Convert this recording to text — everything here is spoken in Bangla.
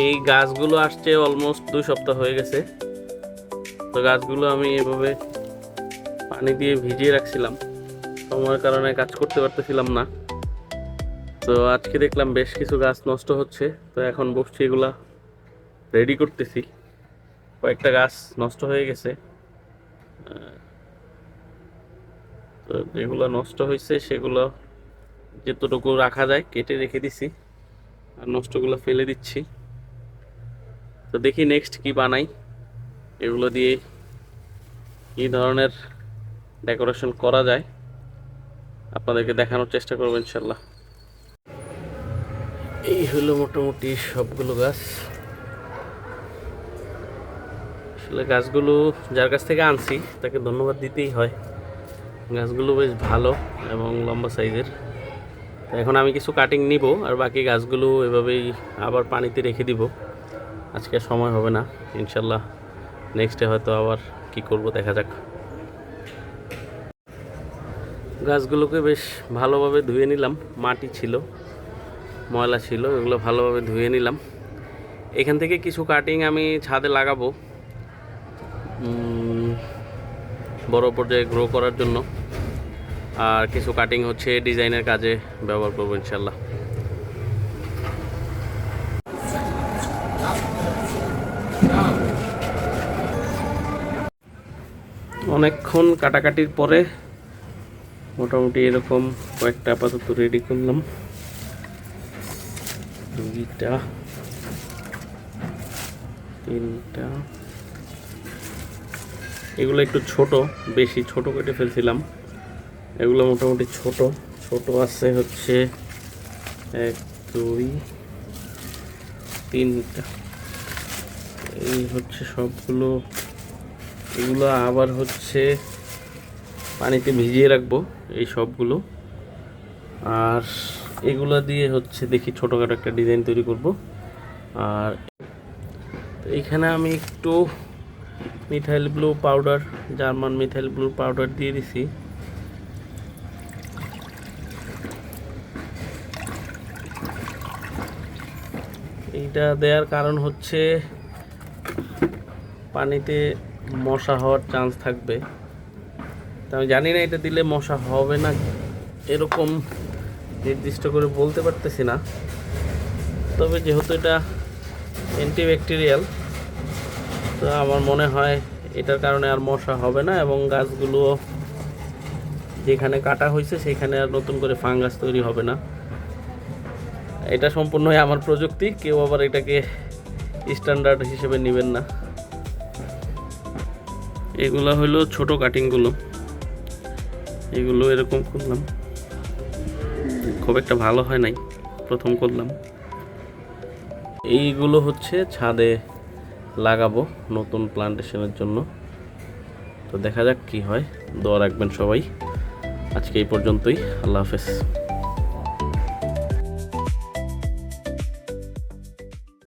এই গাছগুলো আসছে অলমোস্ট 2 সপ্তাহ হয়ে গেছে। তো গাছগুলো আমি এভাবে পানি দিয়ে ভিজিয়ে রাখছিলাম, সময়ের কারণে কাজ করতে পারতেছিলাম না। তো আজকে দেখলাম বেশ কিছু গাছ নষ্ট হচ্ছে, তো এখন বসছি এগুলা রেডি করতেছি। কয়েকটা গাছ নষ্ট হয়ে গেছে, তো যেগুলো নষ্ট হয়েছে সেগুলো যেতটুকু রাখা যায় কেটে রেখে দিছি, আর নষ্টগুলো ফেলে দিচ্ছি। তো দেখি নেক্সট কি বানাই, এগুলো দিয়ে কি ধরনের ডেকোরেশন করা যায় আপনাদেরকে দেখানোর চেষ্টা করবো ইনশাল্লাহ। এই হলো মোটামুটি সবগুলো গাছ। আসলে গাছগুলো যার কাছ থেকে আনছি তাকে ধন্যবাদ দিতেই হয়, গাছগুলো বেশ ভালো এবং লম্বা সাইজের। এখন আমি কিছু কাটিং নিব, আর বাকি গাছগুলো এভাবেই আবার পানিতে রেখে দিব। আজকে সময় হবে না, ইনশাল্লাহ নেক্সটে হয়তো আবার কি করব দেখা যাক। গাছগুলোকে বেশ ভালোভাবে ধুয়ে নিলাম, মাটি ছিল, ময়লা ছিল, এগুলো ভালোভাবে ধুয়ে নিলাম। এখান থেকে কিছু কাটিং আমি ছাদে লাগাবো বড় পর্যায়ে গ্রো করার জন্য, আর কিছু কাটিং হচ্ছে ডিজাইনের কাজে ব্যবহার করবো ইনশাল্লাহ। অনেকক্ষণ কাটাকাটির পরে মোটামুটি এরকম কয়েকটা আপাতত রেডি করলাম। 2টা 3টা, এগুলো একটু ছোট, বেশি ছোট কেটে ফেলছিলাম। এগুলো মোটামুটি ছোট ছোট আছে হচ্ছে 1 2 3টা, এই হচ্ছে সবগুলো। এগুলো আবার হচ্ছে পানিতে ভিজিয়ে রাখবো এই সবগুলো, আর এগুলো দিয়ে হচ্ছে দেখি ছোটোখাটো একটা ডিজাইন তৈরি করব। আর এইখানে আমি একটু methyl blue powder, German methyl blue powder দিয়ে দিছি। এইটা দেওয়ার কারণ হচ্ছে পানিতে মশা হওয়ার চান্স থাকবে। তা আমি জানি না এটা দিলে মশা হবে না, এরকম নির্দিষ্ট করে বলতে পারতেছি না। তবে যেহেতু এটা অ্যান্টিব্যাকটেরিয়াল, তো আমার মনে হয় এটার কারণে আর মশা হবে না, এবং গাছগুলো যেখানে কাটা হয়েছে সেখানে আর নতুন করে ফাঙ্গাস তৈরি হবে না। এটা সম্পূর্ণই আমার প্রযুক্তি, কেউ আবার এটাকে স্ট্যান্ডার্ড হিসেবে নেবেন না। এগুলো হলো ছোট কাটিংগুলো, এগুলো এরকম করলাম, খুব একটা ভালো হয় নাই, প্রথম করলাম। এইগুলো হচ্ছে ছাদে লাগাবো নতুন প্লান্টেশনের জন্য। তো দেখা যাক কি হয়, দোয়া রাখবেন সবাই। আজকে এই পর্যন্তই, আল্লাহ হাফেজ।